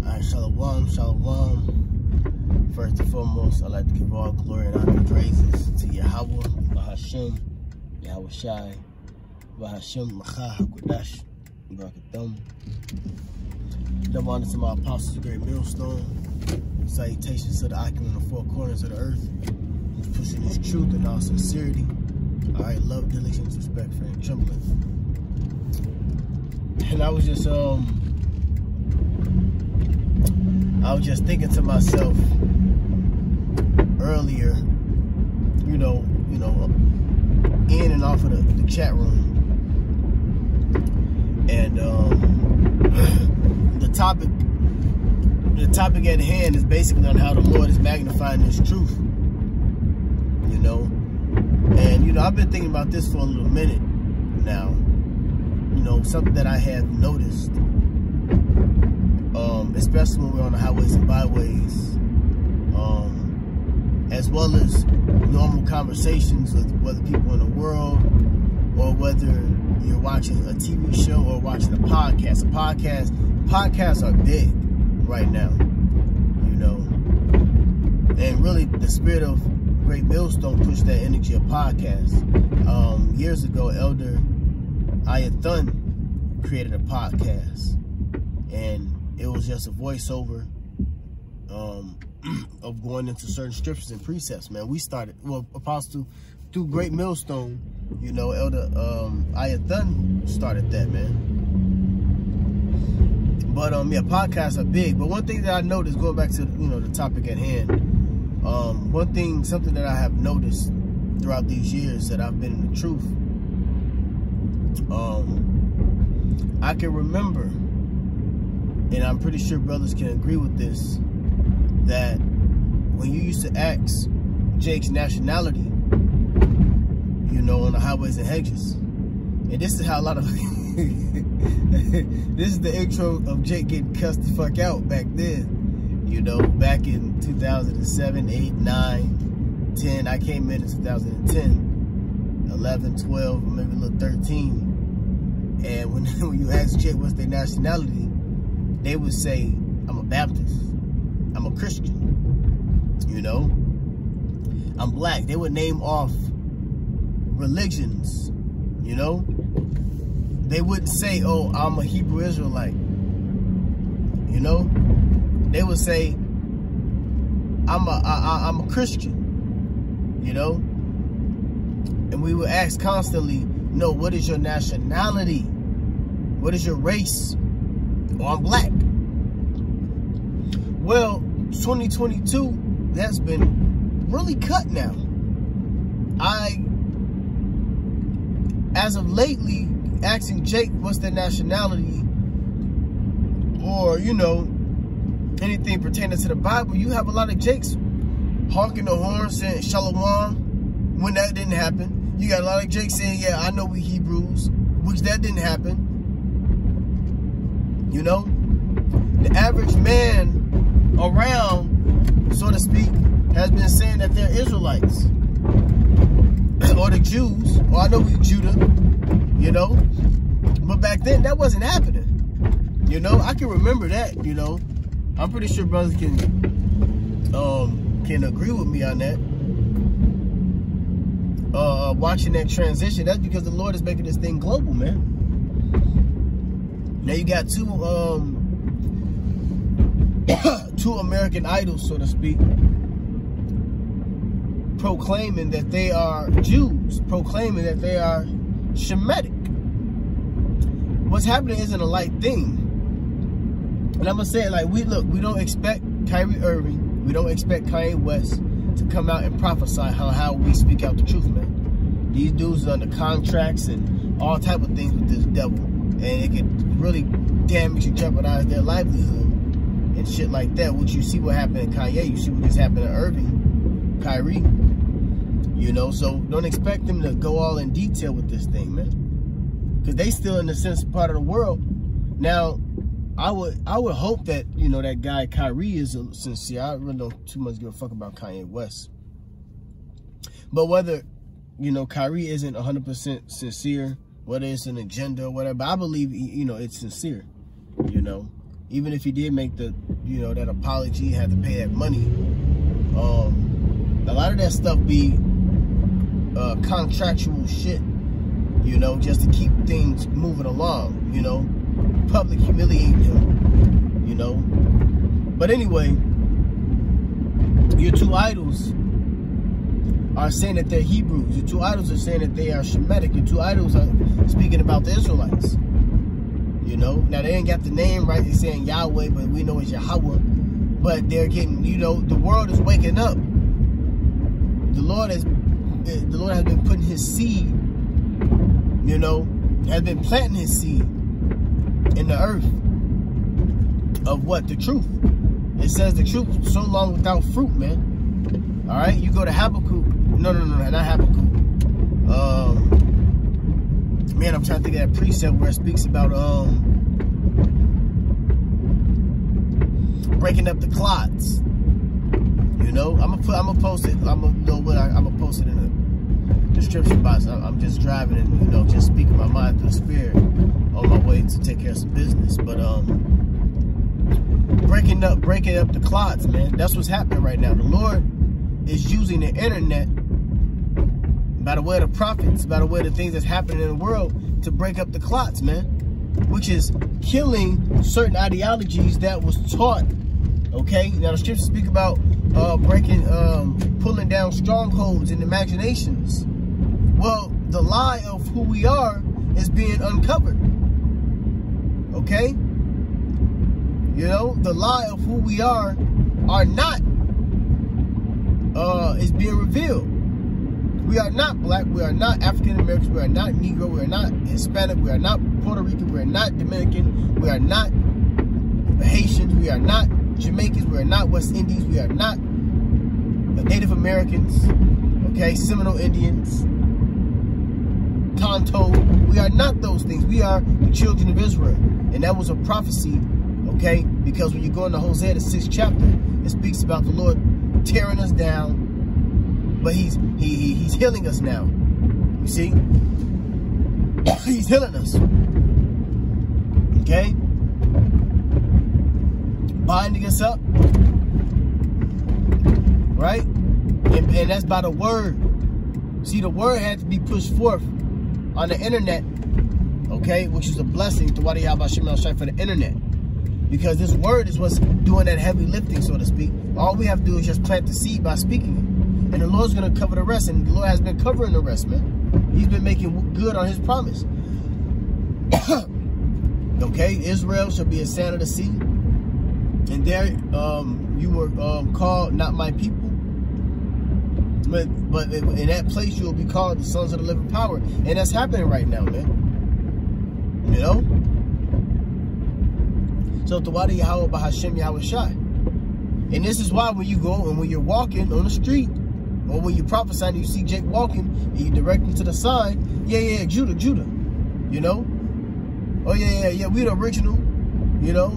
Alright, shalom, shalom. First and foremost, I'd like to give all glory and honor and praises to Yahweh, Bahashem, Yahweh Shai, Bahashem, Macha, HaKodash, Barakatam. Double honor to my apostles, great millstone. Salutations to the icon in the four corners of the earth, who's pushing his truth in all sincerity. Alright, love, diligence, respect, fear, and trembling. And I was just thinking to myself earlier, you know, in and off of the chat room, and the topic at hand is basically on how the Lord is magnifying His truth, you know. And, you know, I've been thinking about this for a little minute now, you know, something that I have noticed, especially when we're on the highways and byways, as well as normal conversations with whether people in the world or whether you're watching a TV show or watching a podcast. Podcasts are big right now, you know, and really the spirit of Great Millstone pushed that energy of podcasts. Years ago, Elder Ayathan created a podcast, and it was just a voiceover of going into certain scriptures and precepts, man. We started, well, Apostle, through Great Millstone, you know, Elder Ayathan started that, man. But, yeah, podcasts are big. But one thing that I noticed, going back to, you know, the topic at hand, something that I have noticed throughout these years that I've been in the truth, I can remember, and I'm pretty sure brothers can agree with this, that when you used to ask Jake's nationality, you know, on the highways and hedges, and this is how a lot of this is the intro of Jake getting cussed the fuck out back then, you know, back in 2007, 8, 9, 10. I came in 2010, 11, 12, or maybe a little 13. And when you ask Jake what's their nationality, they would say, I'm a Baptist, I'm a Christian, you know, I'm black. They would name off religions, you know. They wouldn't say, oh, I'm a Hebrew Israelite, you know. They would say, I'm a Christian, you know. And we would ask constantly, no, what is your nationality? What is your race? Oh, I'm black. Well, 2022, that's been really cut now. As of lately, asking Jake what's their nationality, or, you know, anything pertaining to the Bible, you have a lot of Jakes honking the horn saying shalom when that didn't happen. You got a lot of Jakes saying, yeah, I know we Hebrews, which that didn't happen. You know, the average man around, so to speak, has been saying that they're Israelites or the Jews, or I know we Judah, you know, but back then that wasn't happening. You know, I can remember that, you know. I'm pretty sure brothers can agree with me on that. Watching that transition, that's because the Lord is making this thing global, man. Now you got two American idols, so to speak, proclaiming that they are Jews, proclaiming that they are Shemitic. What's happening isn't a light thing. And I'm going to say it like, we don't expect Kyrie Irving, we don't expect Kanye West to come out and prophesy how we speak out the truth, man. These dudes are under contracts and all type of things with this devil. And it can really damage and jeopardize their livelihood and shit like that. Which you see what happened in Kanye, you see what just happened to Irving, Kyrie. You know, so don't expect them to go all in detail with this thing, man. Because they still in the sense part of the world. Now, I would hope that, you know, that guy Kyrie is sincere. I really don't too much give a fuck about Kanye West. But whether, you know, Kyrie isn't 100% sincere, whether it's an agenda or whatever, I believe, you know, it's sincere. you know. Even if he did make the, you know, that apology, had to pay that money. A lot of that stuff be contractual shit, you know, just to keep things moving along, you know. Public humiliating him, you know. But anyway, your two idols are saying that they're Hebrews. Your two idols are saying that they are Shemitic. Your two idols are speaking about the Israelites. You know, now they ain't got the name right. They're saying Yahweh, but we know it's Yahweh. But they're getting, you know, the world is waking up. The Lord has been putting his seed, you know, has been planting his seed in the earth of what? The truth. It says the truth so long without fruit, man. All right, you go to Habakkuk. No, not Habakkuk. Man, I'm trying to think of that precept where it speaks about breaking up the clods. You know, I'm gonna post it. I'm gonna post it in the description box. I'm just driving and, you know, just speaking my mind through the spirit on my way to take care of some business. But breaking up the clods, man. That's what's happening right now. The Lord is using the internet, by the way of the prophets, by the way of the things that's happening in the world, to break up the clots, man. Which is killing certain ideologies that was taught. Okay, now the scriptures speak about pulling down strongholds and imaginations. Well, the lie of who we are is being uncovered. Okay, you know, the lie of who we are not is being revealed. We are not black. We are not African Americans. We are not Negro. We are not Hispanic. We are not Puerto Rican. We are not Dominican. We are not Haitians. We are not Jamaicans. We are not West Indies. We are not Native Americans. Okay, Seminole Indians, Tonto. We are not those things. We are the children of Israel, and that was a prophecy. Okay, because when you go into Hosea, the 6th chapter, it speaks about the Lord tearing us down. But he's healing us now. You see? He's healing us. Okay? Binding us up. Right? And that's by the word. See, the word had to be pushed forth on the internet. Okay? Which is a blessing to Wadi Yahweh Shem El Shai for the internet. Because this word is what's doing that heavy lifting, so to speak. All we have to do is just plant the seed by speaking it. And the Lord's going to cover the rest. And the Lord has been covering the rest, man. He's been making good on his promise. Okay, Israel shall be a sand of the sea. And there you were called not my people. But in that place you will be called the sons of the living power. And that's happening right now, man. You know? So, Tawadi Yahweh Bahashem Yahweh Shai. And this is why when you go and when you're walking on the street, or when you prophesy and you see Jake walking, and you direct him to the sign, yeah, Judah, you know? Oh, yeah, we the original, you know?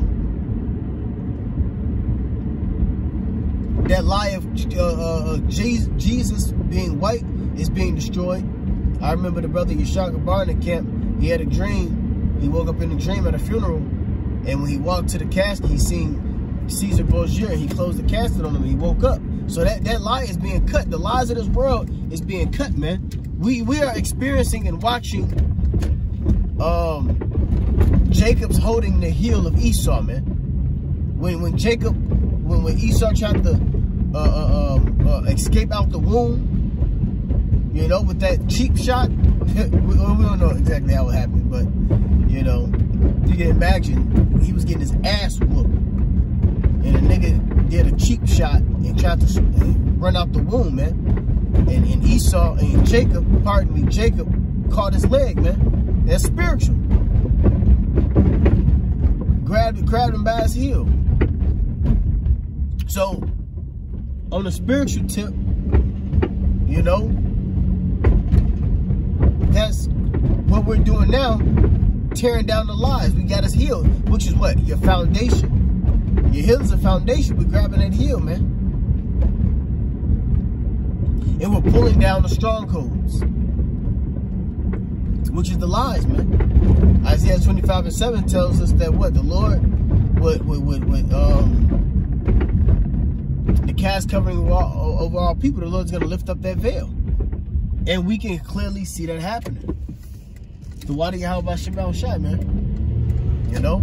That lie of Jesus being white is being destroyed. I remember the brother Yeshua Barnett camp, he had a dream. He woke up in a dream at a funeral, and when he walked to the casket, he seen Caesar Borgia, and he closed the casket on him, and he woke up. So that lie is being cut. The lies of this world is being cut, man. We are experiencing and watching Jacob's holding the heel of Esau, man. When Esau tried to escape out the womb, you know, with that cheap shot. We don't know exactly how it happened, but you know, you can imagine he was getting his ass whooped, and a nigga did a cheap shot and tried to run out the womb, man. And Esau and Jacob, pardon me, Jacob caught his leg, man. That's spiritual. Grabbed him by his heel. So, on the spiritual tip, you know, that's what we're doing now, tearing down the lies. We got us healed, which is what? Your foundation. Your heel is a foundation. We're grabbing that heel, man. And we're pulling down the strongholds. which is the lies, man. Isaiah 25:7 tells us that what? The Lord would the cast covering over all people, the Lord's going to lift up that veil. And we can clearly see that happening. The water Yahweh B'Shem Yahushai, man. You know?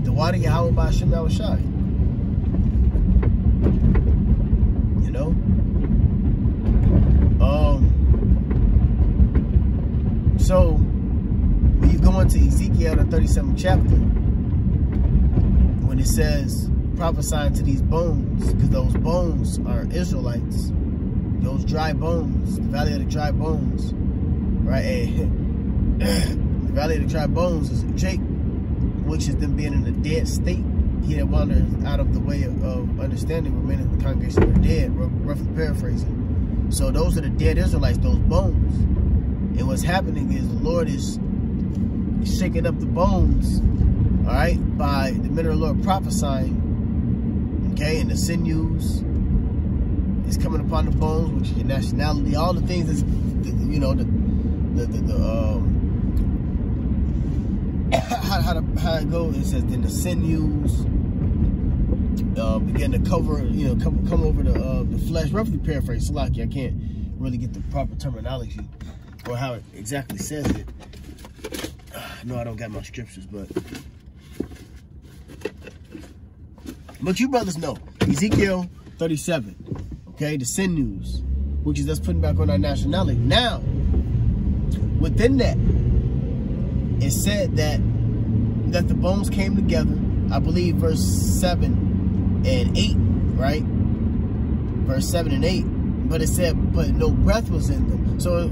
The water Yahweh B'Shem Yahushai. You know? So, when you go into Ezekiel, the 37th chapter, when it says, prophesying to these bones, because those bones are Israelites, those dry bones, the valley of the dry bones, right? The valley of the dry bones is Jake, which is them being in a dead state. He that wanders out of the way of understanding remain in the congregation of the dead, roughly paraphrasing. So those are the dead Israelites, those bones. And what's happening is the Lord is shaking up the bones, all right, by the men of the Lord prophesying, okay, and the sinews is coming upon the bones, which is your nationality, all the things that's, you know, how it goes. It says then the sinews begin to cover, you know, come over the flesh. Roughly paraphrase, Salaki. I can't really get the proper terminology or how it exactly says it. No, I don't got my scriptures, but you brothers know Ezekiel 37, okay, the sinews, which is us putting back on our nationality. Now, within that, it said that the bones came together. I believe verse 7 and 8, right? Verse 7 and 8. But it said, but no breath was in them. So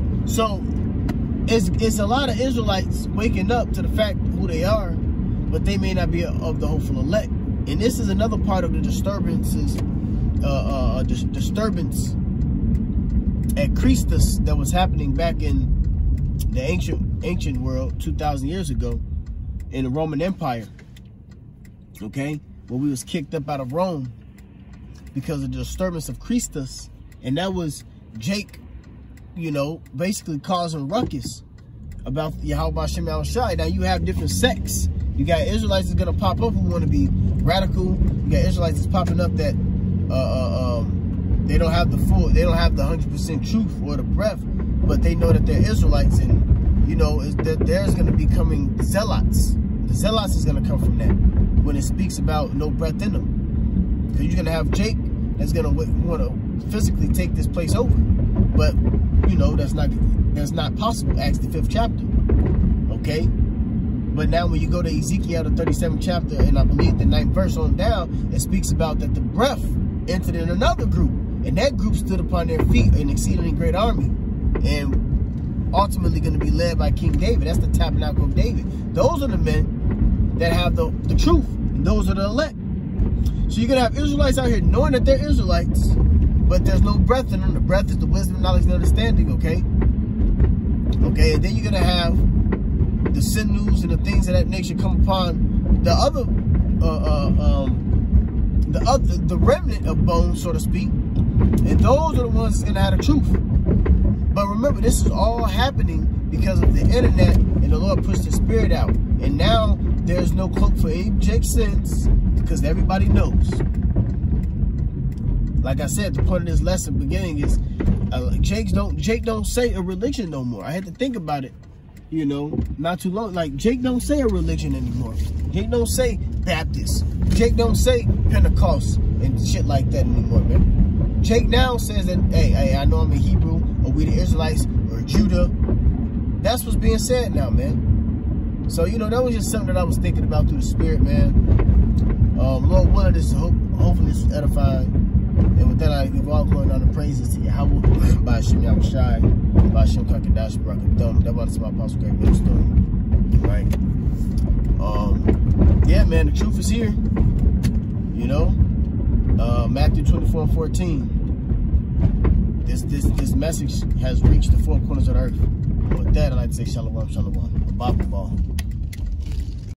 it's a lot of Israelites waking up to the fact of who they are, but they may not be of the hopeful elect. And this is another part of the disturbances, disturbance at Christus that was happening back in the ancient world 2,000 years ago in the Roman Empire. Okay, when we was kicked up out of Rome because of the disturbance of Christus, and that was Jake, you know, basically causing ruckus about Yahweh B'Shem Yahushai. Now you have different sects. You got Israelites that's gonna pop up who want to be radical. You got Israelites that's popping up that they don't have the 100% truth or the breath, but they know that they're Israelites, and you know there's gonna be coming zealots. The zealots is gonna come from that when it speaks about no breath in them, because you're gonna have Jake that's gonna want to physically take this place over, but you know that's not possible. Acts the 5th chapter, okay. But now when you go to Ezekiel the 37th chapter, and I believe the 9th verse on down, it speaks about that the breath entered in another group, and that group stood upon their feet, an exceedingly great army, and ultimately going to be led by King David. That's the tabernacle of David. Those are the men that have the truth, and those are the elect. So you're going to have Israelites out here knowing that they're Israelites, but there's no breath in them. The breath is the wisdom, knowledge, and understanding, okay? Okay, and then you're going to have the sinews and the things of that nature come upon the other, the remnant of bones, so to speak. And those are the ones that's going to have the truth. But remember, this is all happening because of the internet, and the Lord pushed His Spirit out. And now there's no cloak for any Jake sins, because everybody knows. Like I said, the point of this lesson beginning is Jake don't say a religion no more. I had to think about it, you know, not too long. Like Jake don't say a religion anymore. Jake don't say Baptist. Jake don't say Pentecost and shit like that anymore, man. Jake now says that, hey, I know I'm a Hebrew, or we the Israelites, or Judah. That's what's being said now, man. So, you know, that was just something that I was thinking about through the Spirit, man. Lord willing, this hopefully this is edifying. And with that, I give all glory and honor and praises to Yahweh B'Shem Yahushai, B'Shem Kakadash Barakadam. That was my apostle great millstone. Right? Yeah, man, the truth is here. You know? Matthew 24:14. This message has reached the four corners of the earth. And with that, I'd like to say shalom, shalom. Baba.